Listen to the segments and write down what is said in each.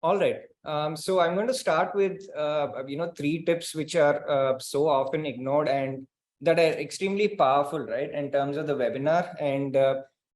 All right. So I'm going to start with, three tips which are so often ignored and that are extremely powerful, right, in terms of the webinar. And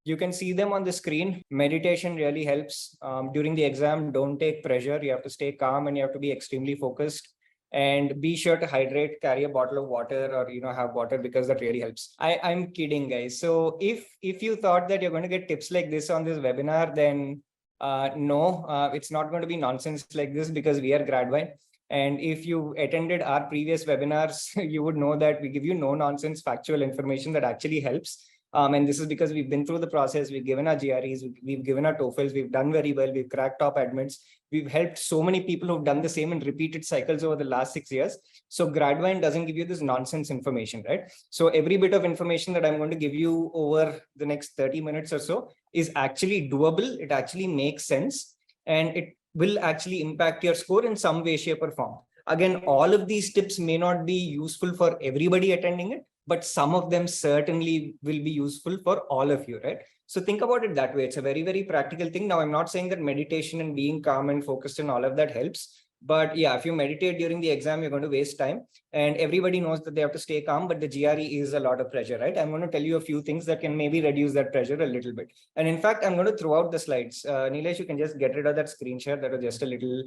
you can see them on the screen. Meditation really helps during the exam. Don't take pressure. You have to stay calm and you have to be extremely focused. And be sure to hydrate, carry a bottle of water or, have water because that really helps. I'm kidding, guys. So if you thought that you're going to get tips like this on this webinar, then no, it's not going to be nonsense like this because we are GradVine. And if you attended our previous webinars, you would know that we give you no nonsense factual information that actually helps. And this is because we've been through the process. We've given our GREs, we've given our TOEFLs, we've done very well. We've cracked top admits. We've helped so many people who've done the same in repeated cycles over the last 6 years. So GradVine doesn't give you this nonsense information, right? So every bit of information that I'm going to give you over the next 30 minutes or so is actually doable. It actually makes sense and it will actually impact your score in some way, shape or form. Again, all of these tips may not be useful for everybody attending it, but some of them certainly will be useful for all of you, right? So think about it that way. It's a very, very practical thing. Now, I'm not saying that meditation and being calm and focused and all of that helps. But yeah, if you meditate during the exam, you're going to waste time. And everybody knows that they have to stay calm, but the GRE is a lot of pressure, right? I'm going to tell you a few things that can maybe reduce that pressure a little bit. And in fact, I'm going to throw out the slides. Nilesh, you can just get rid of that screen share. That was just a little,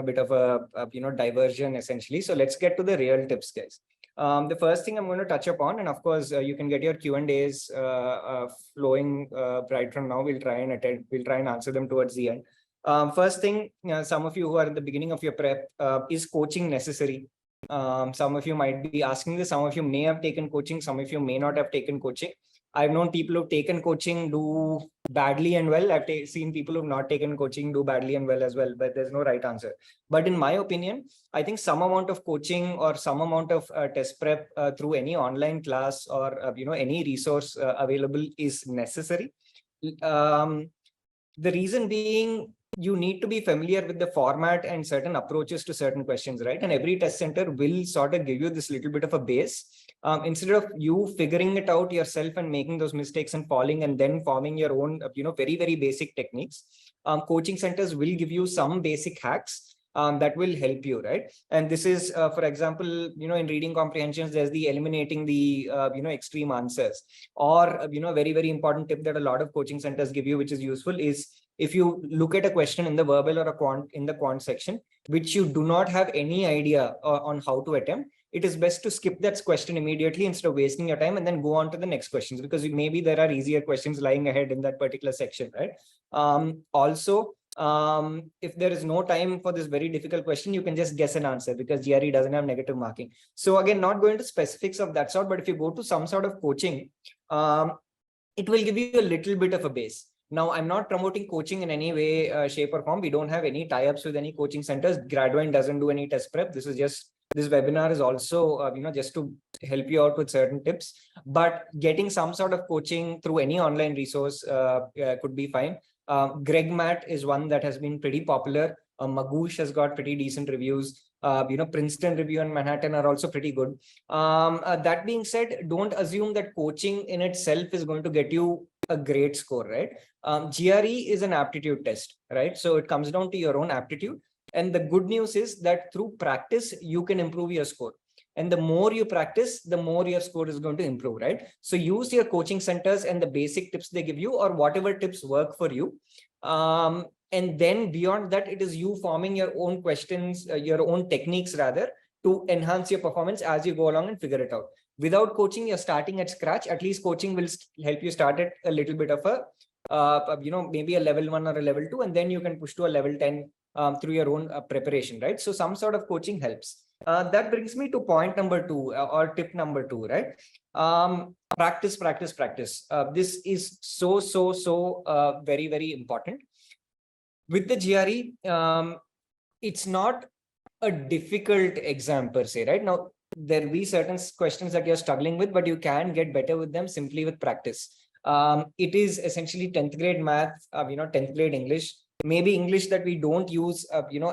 bit of a diversion essentially. So let's get to the real tips, guys. The first thing I'm going to touch upon, and of course, you can get your Q&As flowing right from now. We'll try and answer them towards the end. First thing, some of you who are in the beginning of your prep, is coaching necessary? Some of you might be asking this. Some of you may have taken coaching. Some of you may not have taken coaching. I've known people who've taken coaching do badly and well. I've seen people who've not taken coaching do badly and well as well, but there's no right answer. But in my opinion, I think some amount of coaching or some amount of test prep through any online class or, any resource available is necessary. The reason being, you need to be familiar with the format and certain approaches to certain questions, right? And every test center will sort of give you this little bit of a base. Instead of you figuring it out yourself and making those mistakes and falling and then forming your own, very, very basic techniques, coaching centers will give you some basic hacks that will help you, right? And this is, for example, in reading comprehensions, there's the eliminating the, extreme answers. Or, very, very important tip that a lot of coaching centers give you, which is useful, is if you look at a question in the verbal or a quant section, which you do not have any idea on how to attempt, it is best to skip that question immediately instead of wasting your time and then go on to the next questions, because maybe there are easier questions lying ahead in that particular section, right? Also, if there is no time for this very difficult question, you can just guess an answer because GRE doesn't have negative marking. So again, not going to specifics of that sort, but if you go to some sort of coaching, it will give you a little bit of a base. Now, I'm not promoting coaching in any way, shape or form. We don't have any tie-ups with any coaching centers. GradVine doesn't do any test prep. This webinar is also, just to help you out with certain tips. But getting some sort of coaching through any online resource could be fine. Greg Matt is one that has been pretty popular. Magoosh has got pretty decent reviews. Princeton Review and Manhattan are also pretty good. That being said, don't assume that coaching in itself is going to get you a great score, right? GRE is an aptitude test, right? So it comes down to your own aptitude. And the good news is that through practice, you can improve your score. And the more you practice, the more your score is going to improve, right? So use your coaching centers and the basic tips they give you or whatever tips work for you. And then beyond that, it is you forming your own questions, your own techniques rather, to enhance your performance as you go along and figure it out. Without coaching, you're starting at scratch. At least coaching will help you start at a little bit of a, maybe a level 1 or a level 2, and then you can push to a level 10 through your own preparation, right? So some sort of coaching helps. That brings me to point number 2 or tip number 2, right? Practice. This is so very, very important. With the GRE, it's not a difficult exam per se, right? Now, there will be certain questions that you're struggling with, but you can get better with them simply with practice. It is essentially 10th grade math, 10th grade English, maybe English that we don't use,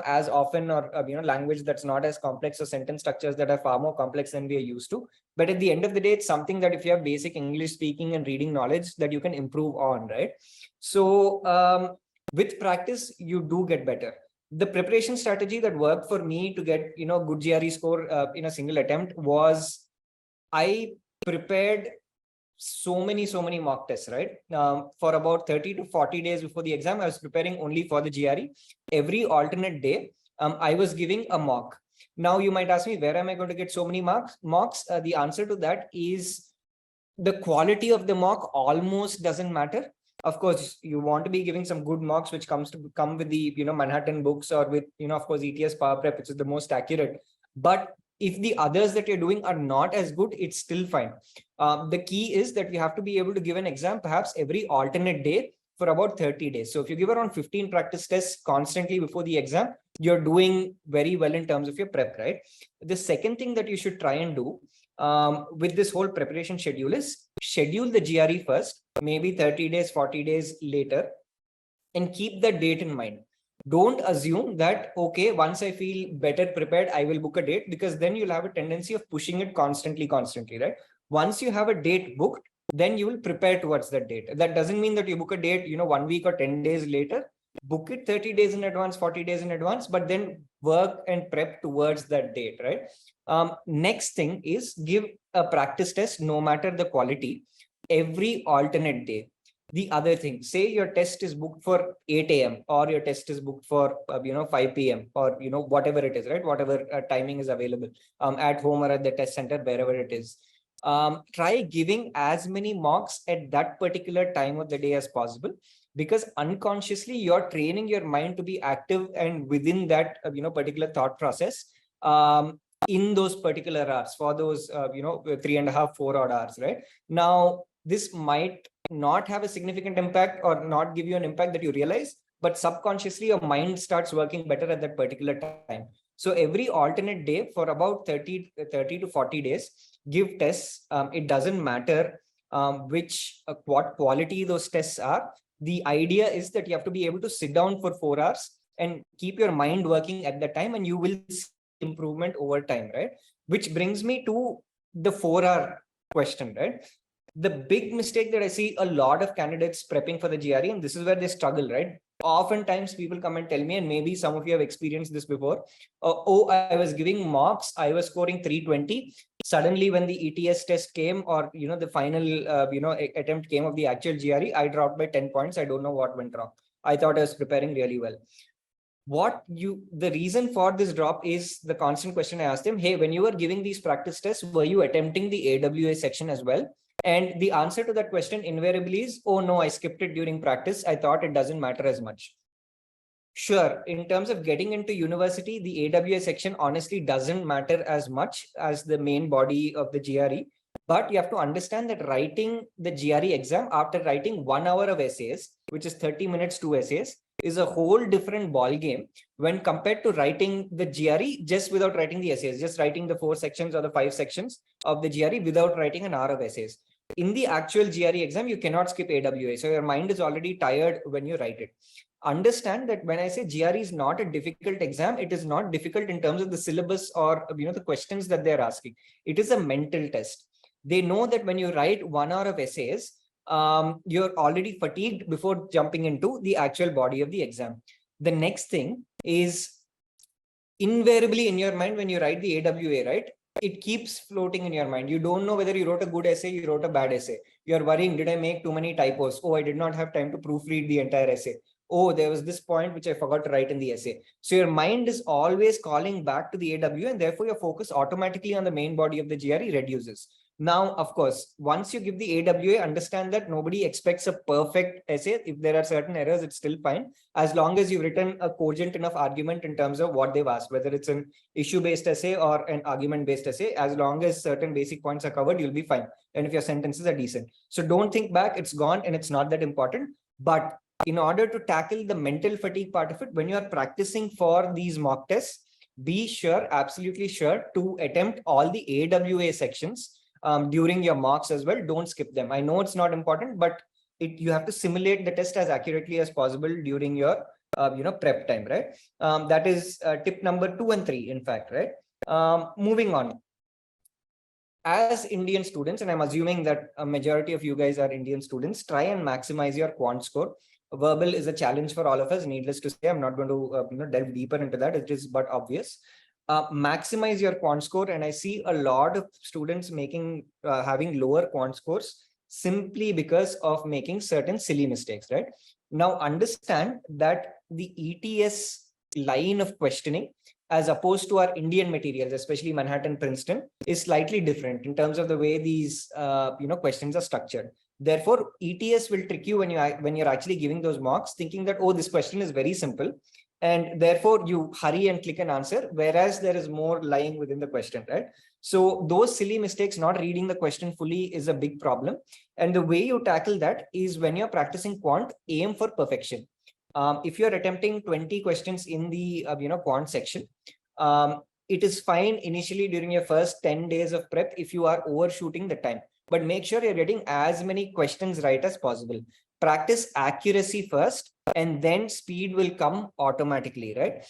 as often, or, language that's not as complex, or sentence structures that are far more complex than we are used to. But at the end of the day, it's something that if you have basic English speaking and reading knowledge that you can improve on, right? So, With practice, you do get better. The preparation strategy that worked for me to get, good GRE score in a single attempt was I prepared so many mock tests, right? For about 30 to 40 days before the exam, I was preparing only for the GRE. Every alternate day, I was giving a mock. Now you might ask me, where am I going to get so many mocks? The answer to that is the quality of the mock almost doesn't matter. Of course, you want to be giving some good mocks, which come with the Manhattan books, or with of course ETS Power Prep, which is the most accurate. But if the others that you're doing are not as good, it's still fine. The key is that you have to be able to give an exam perhaps every alternate day for about 30 days. So if you give around 15 practice tests constantly before the exam, you're doing very well in terms of your prep, right? The second thing that you should try and do with this whole preparation schedule is schedule the GRE first, maybe 30 days, 40 days later, and keep the date in mind. Don't assume that, okay, once I feel better prepared, I will book a date, because then you'll have a tendency of pushing it constantly, right? Once you have a date booked, then you will prepare towards that date. That doesn't mean that you book a date, 1 week or 10 days later. Book it 30 days in advance, 40 days in advance, but then work and prep towards that date, right? Next thing is give a practice test, no matter the quality, every alternate day. The other thing, say your test is booked for 8 a.m. or your test is booked for 5 p.m. or whatever it is, right? Whatever timing is available at home or at the test center, wherever it is. Try giving as many mocks at that particular time of the day as possible, because unconsciously you're training your mind to be active and within that particular thought process in those particular hours, for those 3.5, 4 odd hours, right? Now this might not have a significant impact or not give you an impact that you realize, but subconsciously your mind starts working better at that particular time. So every alternate day for about 30 to 40 days, give tests. It doesn't matter what quality those tests are. The idea is that you have to be able to sit down for 4 hours and keep your mind working at that time, and you will see improvement over time, right? Which brings me to the 4-hour question, right? The big mistake that I see a lot of candidates prepping for the GRE, and this is where they struggle, right? Oftentimes people come and tell me, and maybe some of you have experienced this before. Oh, I was giving mocks, I was scoring 320. Suddenly when the ETS test came, or the final attempt came of the actual GRE, I dropped by 10 points. I don't know what went wrong. I thought I was preparing really well. The reason for this drop is the constant question I asked them. Hey, when you were giving these practice tests, were you attempting the AWA section as well? And the answer to that question invariably is, oh no, I skipped it during practice. I thought it doesn't matter as much. Sure, in terms of getting into university, the AWA section honestly doesn't matter as much as the main body of the GRE. But you have to understand that writing the GRE exam after writing 1 hour of essays, which is 30 minutes, 2 essays, is a whole different ball game when compared to writing the GRE just without writing the essays, just writing the 4 sections or the 5 sections of the GRE without writing an hour of essays. In the actual GRE exam, you cannot skip AWA. So your mind is already tired when you write it. Understand that when I say GRE is not a difficult exam, it is not difficult in terms of the syllabus or the questions that they're asking. It is a mental test. They know that when you write 1 hour of essays, you're already fatigued before jumping into the actual body of the exam. The next thing is, invariably in your mind when you write the AWA, right, it keeps floating in your mind. You don't know whether you wrote a good essay, you wrote a bad essay. You're worrying, did I make too many typos? Oh, I did not have time to proofread the entire essay. Oh, there was this point which I forgot to write in the essay. So your mind is always calling back to the AWA, and therefore your focus automatically on the main body of the GRE reduces. Now, of course, once you give the AWA, understand that nobody expects a perfect essay. If there are certain errors, it's still fine, as long as you've written a cogent enough argument in terms of what they've asked, whether it's an issue-based essay or an argument-based essay. As long as certain basic points are covered, you'll be fine. And if your sentences are decent. So don't think back, it's gone and it's not that important. But in order to tackle the mental fatigue part of it, when you are practicing for these mock tests, be sure, absolutely sure, to attempt all the AWA sections during your mocks as well. Don't skip them. I know it's not important, but you have to simulate the test as accurately as possible during your prep time, right? That is tip number 2 and 3, in fact, right? Moving on. As Indian students, and I'm assuming that a majority of you guys are Indian students, try and maximize your quant score. Verbal is a challenge for all of us. Needless to say, I'm not going to delve deeper into that. It is but obvious. Maximize your quant score, and I see a lot of students having lower quant scores simply because of making certain silly mistakes, right? Now understand that the ETS line of questioning, as opposed to our Indian materials, especially Manhattan, Princeton, is slightly different in terms of the way these questions are structured. Therefore, ETS will trick you when you're actually giving those marks, thinking that, oh, this question is very simple, and therefore you hurry and click an answer, whereas there is more lying within the question, right? So those silly mistakes, not reading the question fully, is a big problem. And the way you tackle that is, when you're practicing quant, aim for perfection. If you're attempting 20 questions in the quant section, it is fine initially during your first 10 days of prep if you are overshooting the time, but make sure you're getting as many questions right as possible. Practice accuracy first, and then speed will come automatically, right?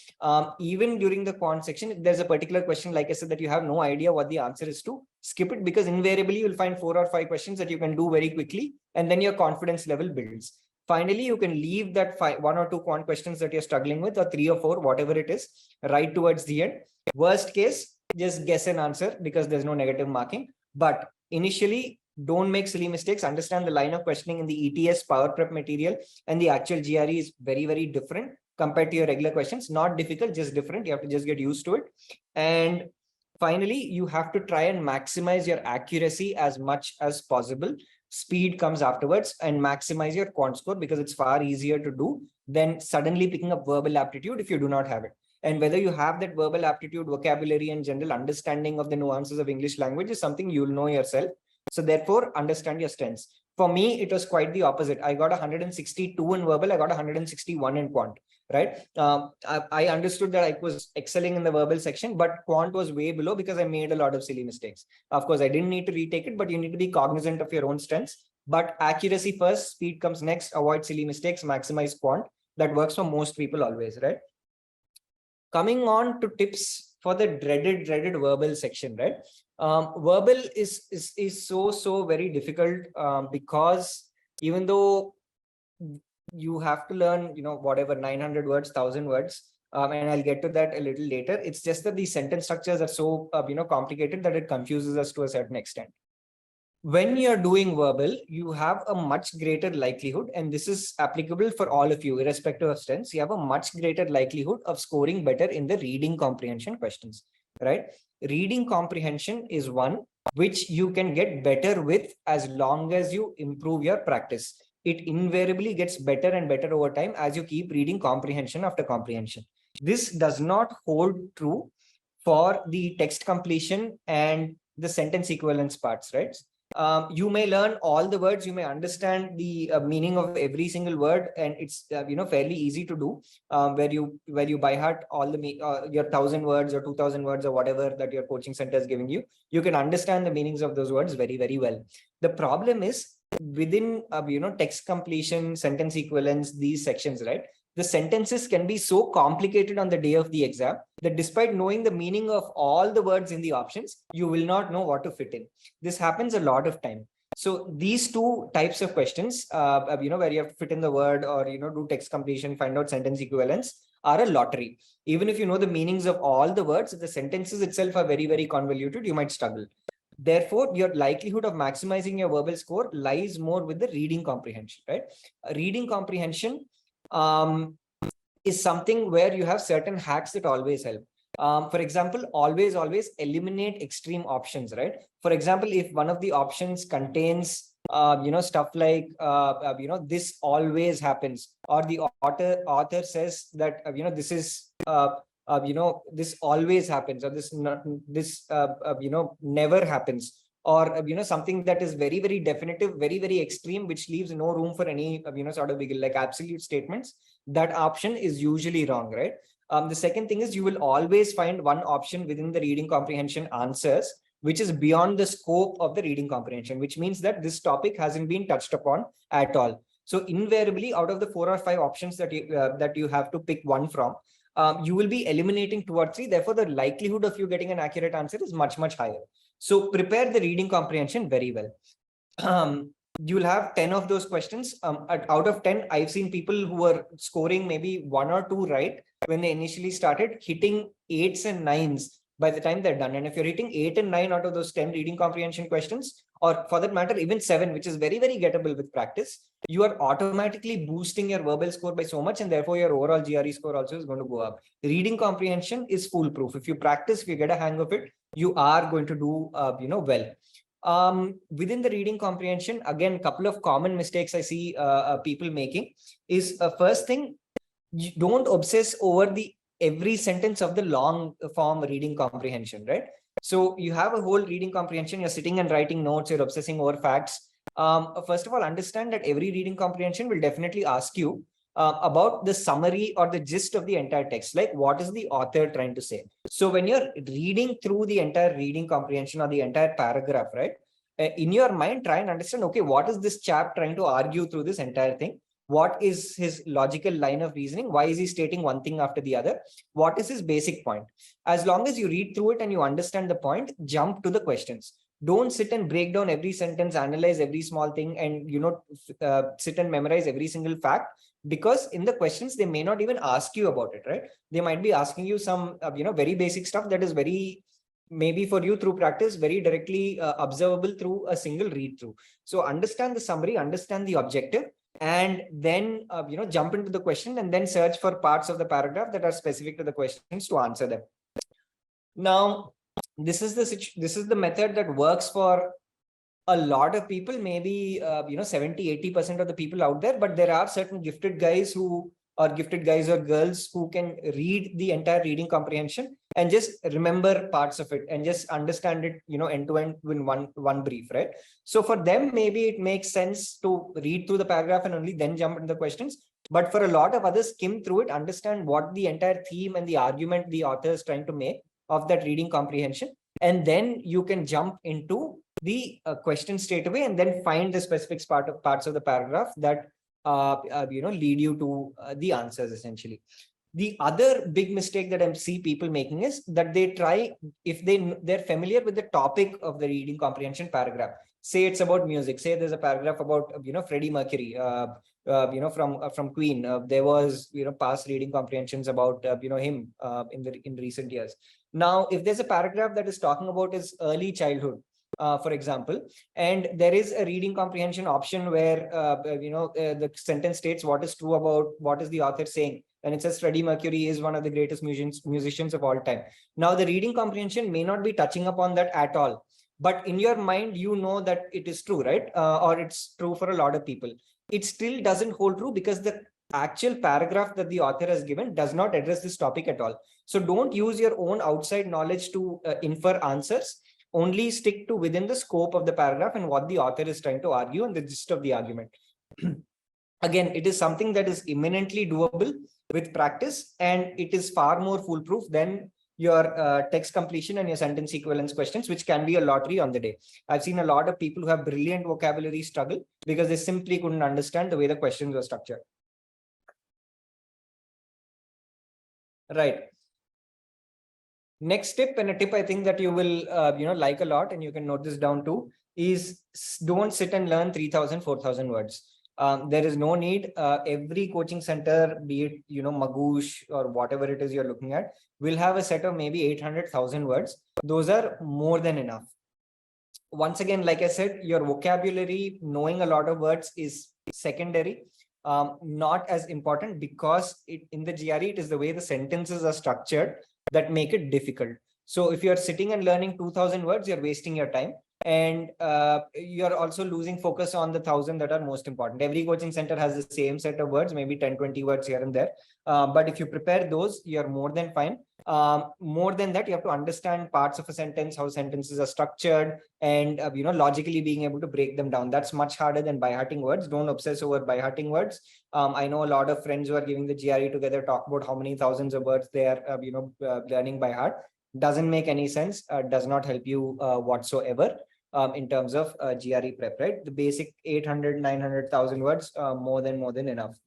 Even during the quant section, if there's a particular question, like I said, that you have no idea what the answer is to, skip it, because invariably you'll find 4 or 5 questions that you can do very quickly, and then your confidence level builds. Finally, you can leave that 1 or 2 quant questions that you're struggling with, or 3 or 4, whatever it is, right towards the end. Worst case, just guess an answer, because there's no negative marking. But initially, don't make silly mistakes. Understand the line of questioning in the ETS power prep material and the actual GRE is very, very different compared to your regular questions. Not difficult, just different. You have to just get used to it. And finally, you have to try and maximize your accuracy as much as possible. Speed comes afterwards, and maximize your quant score, because it's far easier to do than suddenly picking up verbal aptitude if you do not have it. And whether you have that verbal aptitude, vocabulary, and general understanding of the nuances of English language is something you'll know yourself. So therefore, understand your strengths. For me, it was quite the opposite. I got 162 in verbal. I got 161 in quant, right? I understood that I was excelling in the verbal section, but quant was way below because I made a lot of silly mistakes. Of course, I didn't need to retake it, but you need to be cognizant of your own strengths. But accuracy first, speed comes next. Avoid silly mistakes, maximize quant. That works for most people always, right? Coming on to tips for the dreaded verbal section, right? Verbal is so very difficult, because even though you have to learn, whatever, 900 words, 1000 words, and I'll get to that a little later. It's just that these sentence structures are so complicated that it confuses us to a certain extent. When you're doing verbal, you have a much greater likelihood, and this is applicable for all of you, irrespective of strengths, you have a much greater likelihood of scoring better in the reading comprehension questions, right? Reading comprehension is one which you can get better with as long as you improve your practice. It invariably gets better and better over time as you keep reading comprehension after comprehension. This does not hold true for the text completion and the sentence equivalence parts, right? You may learn all the words, you may understand the meaning of every single word, and it's fairly easy to do, where you by heart all the your 1000 words or 2000 words or whatever that your coaching center is giving you. You can understand the meanings of those words very, very well. The problem is within text completion, sentence equivalence, these sections, right? The sentences can be so complicated on the day of the exam that despite knowing the meaning of all the words in the options, you will not know what to fit in. This happens a lot of time. So these two types of questions, where you have to fit in the word or, do text completion, find out sentence equivalence, are a lottery. Even if you know the meanings of all the words, the sentences itself are very, very convoluted, you might struggle. Therefore, your likelihood of maximizing your verbal score lies more with the reading comprehension, right? Reading comprehension is something where you have certain hacks that always help. For example, always eliminate extreme options, right? For example, if one of the options contains stuff like this always happens, or the author says that this is this always happens, or this never happens, or something that is very, very definitive, very, very extreme, which leaves no room for any sort of wiggle, like absolute statements, that option is usually wrong, right? The second thing is, you will always find one option within the reading comprehension answers which is beyond the scope of the reading comprehension, which means that this topic hasn't been touched upon at all. So invariably, out of the 4 or 5 options that you have to pick one from, you will be eliminating 2 or 3. Therefore, the likelihood of you getting an accurate answer is much, much higher. So prepare the reading comprehension very well. you'll have 10 of those questions. Out of 10, I've seen people who were scoring maybe 1 or 2 right when they initially started, hitting 8s and 9s by the time they're done. And if you're hitting 8 and 9 out of those 10 reading comprehension questions, or for that matter, even 7, which is very, very gettable with practice, you are automatically boosting your verbal score by so much, and therefore your overall GRE score also is going to go up. Reading comprehension is foolproof. If you practice, if you get a hang of it, you are going to do well. Within the reading comprehension, again, a couple of common mistakes I see people making is first thing, you don't obsess over the every sentence of the long form reading comprehension, right? So you have a whole reading comprehension, you're sitting and writing notes, you're obsessing over facts. First of all, understand that every reading comprehension will definitely ask you about the summary or the gist of the entire text, like what is the author trying to say. So when you're reading through the entire reading comprehension or the entire paragraph, right, in your mind, try and understand, okay, what is this chap trying to argue through this entire thing? What is his logical line of reasoning? Why is he stating one thing after the other? What is his basic point? As long as you read through it and you understand the point, jump to the questions. Don't sit and break down every sentence, analyze every small thing, and sit and memorize every single fact, because in the questions they may not even ask you about it, right? They might be asking you some very basic stuff that is very, maybe for you through practice, very directly observable through a single read through. So understand the summary, understand the objective, and then jump into the question and then search for parts of the paragraph that are specific to the questions to answer them. Now, this is the method that works for a lot of people, maybe 70-80% of the people out there, but there are certain gifted guys or girls who can read the entire reading comprehension and just remember parts of it and just understand it end to end in one brief, right? So for them, maybe it makes sense to read through the paragraph and only then jump into the questions. But for a lot of others, skim through it, understand what the entire theme and the argument the author is trying to make of that reading comprehension, and then you can jump into the question straight away and then find the specific parts of the paragraph that lead you to the answers essentially. The other big mistake that I see people making is that they try, if they're familiar with the topic of the reading comprehension paragraph, say it's about music, say there's a paragraph about Freddie Mercury, from Queen. There was past reading comprehensions about him in recent years. Now, if there's a paragraph that is talking about his early childhood, for example, and there is a reading comprehension option where the sentence states what is true about what is the author saying, and it says Freddie Mercury is one of the greatest musicians of all time. Now, the reading comprehension may not be touching upon that at all, but in your mind, that it is true, right? Or it's true for a lot of people. It still doesn't hold true because the actual paragraph that the author has given does not address this topic at all. So don't use your own outside knowledge to infer answers. Only stick to within the scope of the paragraph and what the author is trying to argue and the gist of the argument. Again, it is something that is imminently doable with practice, and it is far more foolproof than your text completion and your sentence equivalence questions, which can be a lottery on the day. I've seen a lot of people who have brilliant vocabulary struggle because they simply couldn't understand the way the questions were structured. Right. Next tip, and a tip I think that you will like a lot, and you can note this down too, is don't sit and learn 3,000, 4,000 words. There is no need. Every coaching center, be it Magoosh or whatever it is you're looking at, will have a set of maybe 800,000 words. Those are more than enough. Once again, like I said, your vocabulary, knowing a lot of words is secondary, not as important, because in the GRE, it is the way the sentences are structured that make it difficult. So if you're sitting and learning 2,000 words, you're wasting your time. And you're also losing focus on the 1,000 that are most important. Every coaching center has the same set of words, maybe 10, 20 words here and there. But if you prepare those, you're more than fine. More than that, you have to understand parts of a sentence, how sentences are structured, and logically being able to break them down. That's much harder than by-hearting words. Don't obsess over by-hearting words. I know a lot of friends who are giving the GRE together talk about how many thousands of words they are learning by heart. Doesn't make any sense. Does not help you whatsoever. In terms of GRE prep, right? The basic 800, 900,000 words, more than enough.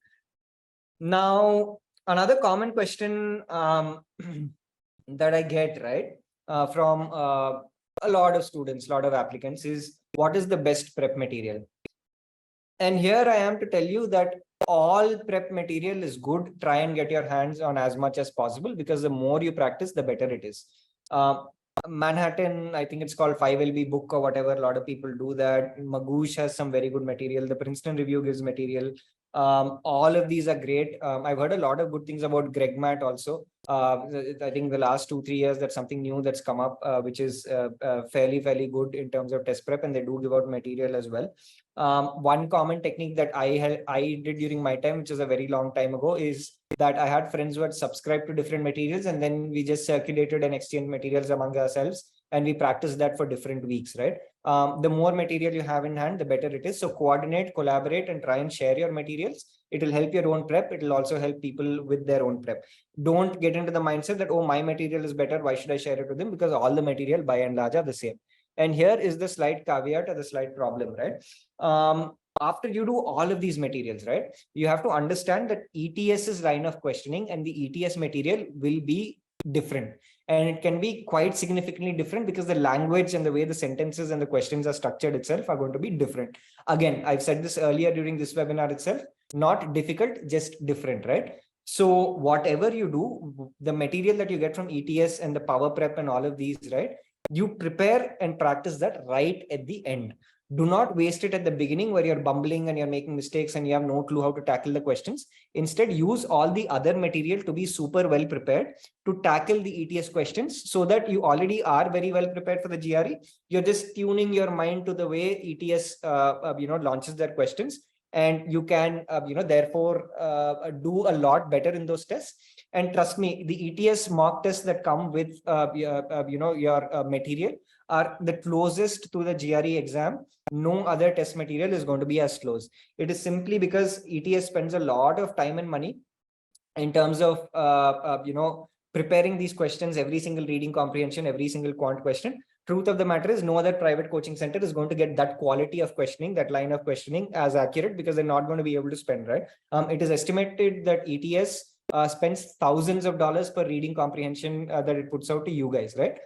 Now, another common question that I get, right, from a lot of students, a lot of applicants is, what is the best prep material? And here I am to tell you that all prep material is good. Try and get your hands on as much as possible, because the more you practice, the better it is. Manhattan, I think it's called 5LB book or whatever. A lot of people do that. Magoosh has some very good material. The Princeton Review gives material. All of these are great. I've heard a lot of good things about GregMat also. I think the last 2-3 years, that's something new that's come up, which is fairly good in terms of test prep, and they do give out material as well. One common technique that I did during my time, which is a very long time ago, is that I had friends who had subscribed to different materials, and then we just circulated and exchanged materials among ourselves, and we practiced that for different weeks, right? The more material you have in hand, the better it is. So coordinate, collaborate, and try and share your materials. It will help your own prep. It will also help people with their own prep. Don't get into the mindset that, oh, my material is better, why should I share it with them? Because all the material by and large are the same. And here is the slight caveat or the slight problem, right? After you do all of these materials, right, you have to understand that ETS's line of questioning and the ETS material will be different. And it can be quite significantly different, because the language and the way the sentences and the questions are structured itself are going to be different. Again, I've said this earlier during this webinar itself, not difficult, just different, right? So whatever you do, the material that you get from ETS and the power prep and all of these, right, you prepare and practice that right at the end. Do not waste it at the beginning where you're bumbling and you're making mistakes and you have no clue how to tackle the questions. Instead, use all the other material to be super well prepared to tackle the ETS questions, so that you already are very well prepared for the GRE. You're just tuning your mind to the way ETS launches their questions, and you can therefore do a lot better in those tests. And trust me, the ETS mock tests that come with your material are the closest to the GRE exam. No other test material is going to be as close. It is simply because ETS spends a lot of time and money in terms of preparing these questions, every single reading comprehension, every single quant question. Truth of the matter is, no other private coaching center is going to get that quality of questioning, that line of questioning as accurate, because they're not going to be able to spend, right? It is estimated that ETS spends thousands of dollars per reading comprehension that it puts out to you guys, right?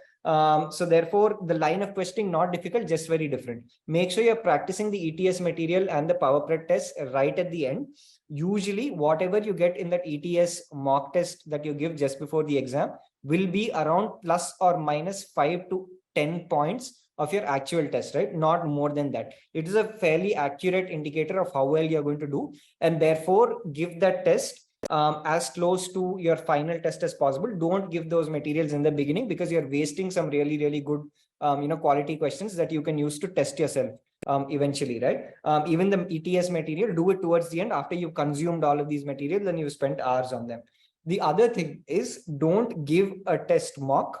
So therefore, the line of questioning, not difficult, just very different. Make sure you're practicing the ETS material and the power prep test right at the end. Usually, whatever you get in that ETS mock test that you give just before the exam will be around plus or minus 5 to 10 points of your actual test, right? Not more than that. It is a fairly accurate indicator of how well you're going to do, and therefore give that test as close to your final test as possible. Don't give those materials in the beginning, because you're wasting some really good quality questions that you can use to test yourself eventually, right? Even the ETS material, do it towards the end, after you've consumed all of these materials and you've spent hours on them. The other thing is, don't give a test mock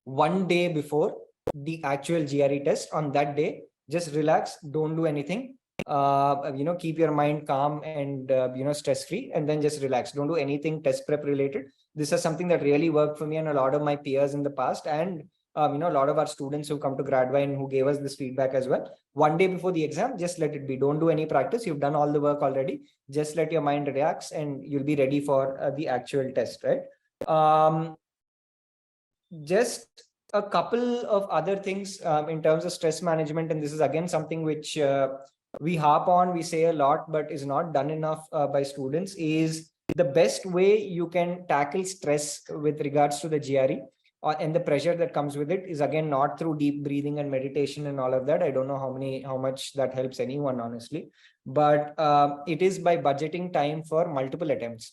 one day before the actual GRE test. On that day, just relax, don't do anything. Keep your mind calm and stress free, and then just relax. Don't do anything test prep related. This is something that really worked for me and a lot of my peers in the past, and a lot of our students who come to GradVine who gave us this feedback as well. One day before the exam, just let it be. Don't do any practice. You've done all the work already. Just let your mind relax, and you'll be ready for the actual test, right? Just a couple of other things in terms of stress management, and this is again something which we harp on, we say a lot, but is not done enough by students, is the best way you can tackle stress with regards to the GRE and the pressure that comes with it is, again, not through deep breathing and meditation and all of that. I don't know how much that helps anyone, honestly, but it is by budgeting time for multiple attempts.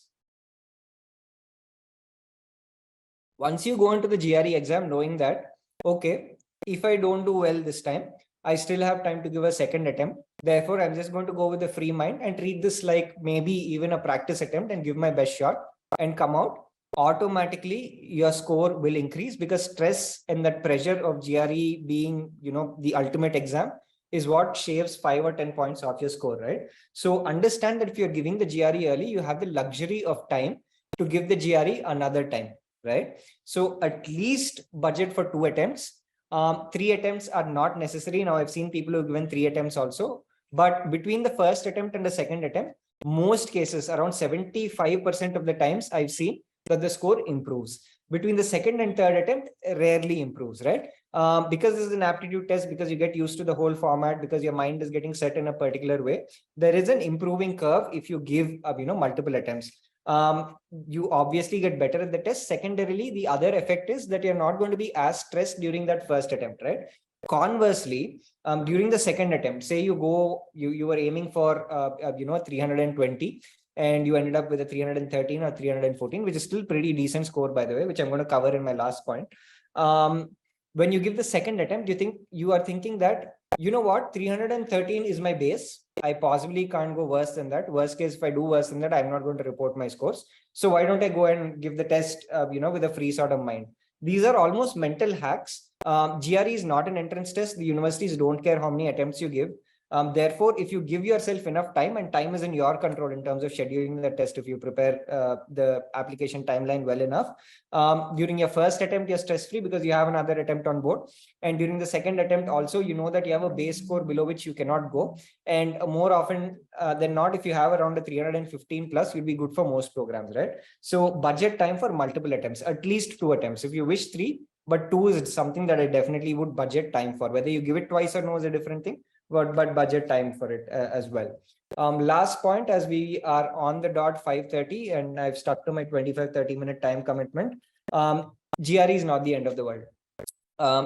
Once you go into the GRE exam knowing that, okay, if I don't do well this time, I still have time to give a second attempt. Therefore, I'm just going to go with a free mind and treat this like maybe even a practice attempt and give my best shot and come out. Automatically, your score will increase, because stress and that pressure of GRE being, the ultimate exam is what shaves 5 or 10 points off your score, right? So understand that if you're giving the GRE early, you have the luxury of time to give the GRE another time, right? So at least budget for 2 attempts. 3 attempts are not necessary. Now, I've seen people who've given 3 attempts also, but between the first attempt and the second attempt, most cases, around 75% of the times I've seen that the score improves. Between the second and third attempt, rarely improves, right? Because this is an aptitude test, because you get used to the whole format, because your mind is getting set in a particular way, there is an improving curve if you give multiple attempts. You obviously get better at the test. Secondarily, the other effect is that you're not going to be as stressed during that first attempt, right? Conversely, during the second attempt, say you were aiming for 320 and you ended up with a 313 or 314, which is still pretty decent score, by the way, which I'm going to cover in my last point. When you give the second attempt, you are thinking that, you know what, 313 is my base. I possibly can't go worse than that. Worst case, if I do worse than that, I'm not going to report my scores. So why don't I go and give the test, with a free sort of mind? These are almost mental hacks. GRE is not an entrance test. The universities don't care how many attempts you give. Therefore, if you give yourself enough time, and time is in your control in terms of scheduling the test, if you prepare the application timeline well enough, during your first attempt, you're stress-free because you have another attempt on board. And during the second attempt also, you know that you have a base score below which you cannot go. And more often than not, if you have around a 315 plus, you'll be good for most programs, right? So budget time for multiple attempts, at least 2 attempts. If you wish 3, but 2 is something that I definitely would budget time for. Whether you give it twice or no is a different thing, but budget time for it as well. Last point, as we are on the dot 5:30 and I've stuck to my 25-30 minute time commitment, GRE is not the end of the world.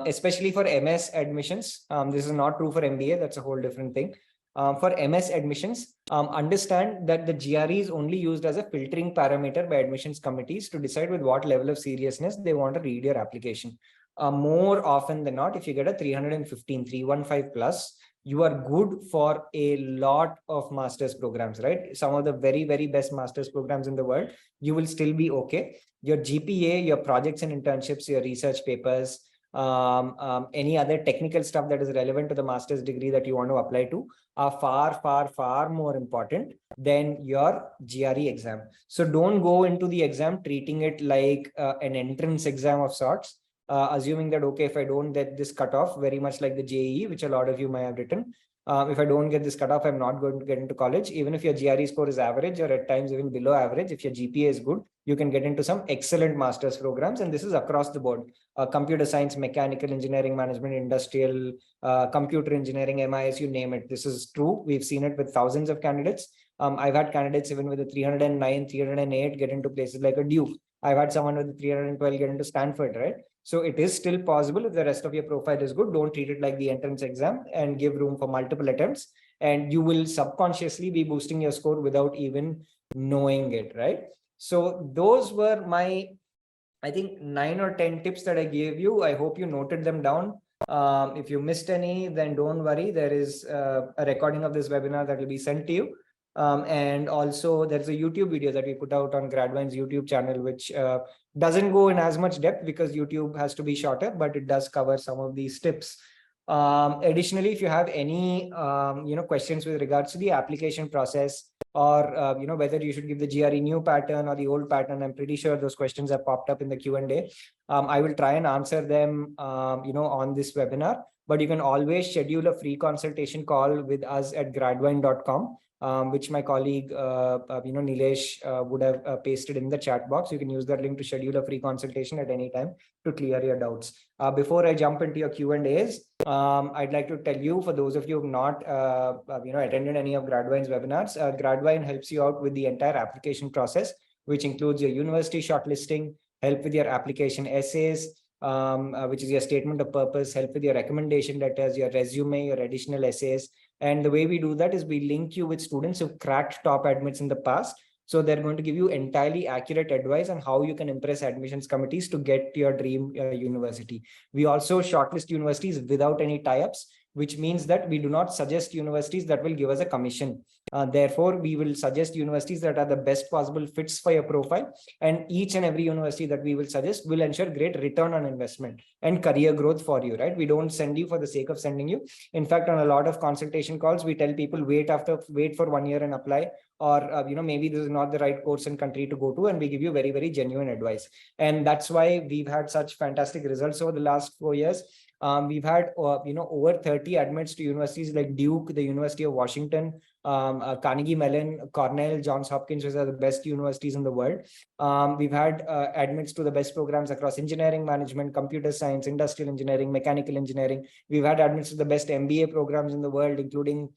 Especially for MS admissions. This is not true for MBA. That's a whole different thing. For MS admissions, understand that the GRE is only used as a filtering parameter by admissions committees to decide with what level of seriousness they want to read your application. More often than not, if you get a 315 plus, you are good for a lot of master's programs, right? Some of the very, very best master's programs in the world, you will still be okay. Your GPA, your projects and internships, your research papers, any other technical stuff that is relevant to the master's degree that you want to apply to are far, far, far more important than your GRE exam. So don't go into the exam treating it like an entrance exam of sorts. Assuming that, okay, if I don't get this cutoff, very much like the JEE, which a lot of you might have written, if I don't get this cutoff, I'm not going to get into college. Even if your GRE score is average or at times even below average, if your GPA is good, you can get into some excellent master's programs. And this is across the board. Computer science, mechanical engineering, management, industrial, computer engineering, MIS, you name it. This is true. We've seen it with thousands of candidates. I've had candidates even with a 309, 308 get into places like a Duke. I've had someone with a 312 get into Stanford, right? So it is still possible. If the rest of your profile is good, don't treat it like the entrance exam and give room for multiple attempts. And you will subconsciously be boosting your score without even knowing it, right? So those were my, I think, 9 or 10 tips that I gave you. I hope you noted them down. If you missed any, then don't worry. There is a recording of this webinar that will be sent to you. And also there's a YouTube video that we put out on GradVine's YouTube channel, which doesn't go in as much depth because YouTube has to be shorter, but it does cover some of these tips. Additionally, if you have any questions with regards to the application process, or whether you should give the GRE new pattern or the old pattern, I'm pretty sure those questions have popped up in the Q&A. I will try and answer them on this webinar, but you can always schedule a free consultation call with us at gradvine.com. Which my colleague, Nilesh would have pasted in the chat box. You can use that link to schedule a free consultation at any time to clear your doubts. Before I jump into your Q&As, I'd like to tell you, for those of you who have not, attended any of GradVine's webinars, GradVine helps you out with the entire application process, which includes your university shortlisting, help with your application essays, which is your statement of purpose, help with your recommendation letters, your resume, your additional essays. And the way we do that is we link you with students who've cracked top admits in the past. So they're going to give you entirely accurate advice on how you can impress admissions committees to get your dream university. We also shortlist universities without any tie-ups, which means that we do not suggest universities that will give us a commission. Therefore, we will suggest universities that are the best possible fits for your profile. And each and every university that we will suggest will ensure great return on investment and career growth for you, right? We don't send you for the sake of sending you. In fact, on a lot of consultation calls, we tell people wait for 1 year and apply, or maybe this is not the right course and country to go to, and we give you very, very genuine advice. And that's why we've had such fantastic results over the last 4 years. We've had over 30 admits to universities like Duke, the University of Washington, Carnegie Mellon, Cornell, Johns Hopkins, which are the best universities in the world. We've had admits to the best programs across engineering, management, computer science, industrial engineering, mechanical engineering. We've had admits to the best MBA programs in the world, including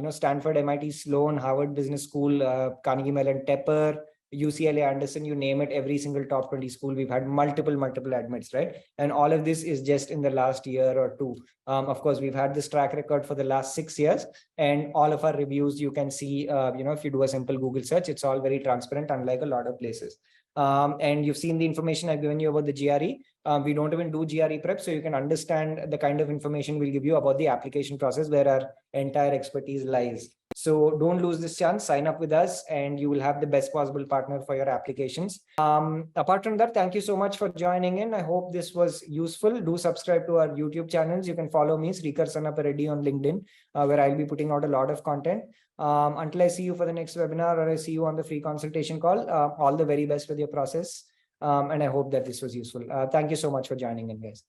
Stanford, MIT, Sloan, Harvard Business School, Carnegie Mellon, Tepper, UCLA, Anderson, you name it, every single top 20 school, we've had multiple admits, right? And all of this is just in the last year or two. Of course, we've had this track record for the last 6 years, and all of our reviews, you can see, if you do a simple Google search, it's all very transparent, unlike a lot of places. And you've seen the information I've given you about the GRE. We don't even do GRE prep, so you can understand the kind of information we'll give you about the application process, where our entire expertise lies. So don't lose this chance, sign up with us, and you will have the best possible partner for your applications. Apart from that, thank you so much for joining in. I hope this was useful. Do subscribe to our YouTube channels. You can follow me, Srikar Sanapareddy, on LinkedIn, where I'll be putting out a lot of content. Until I see you for the next webinar, or I see you on the free consultation call, all the very best with your process. And I hope that this was useful. Thank you so much for joining in, guys.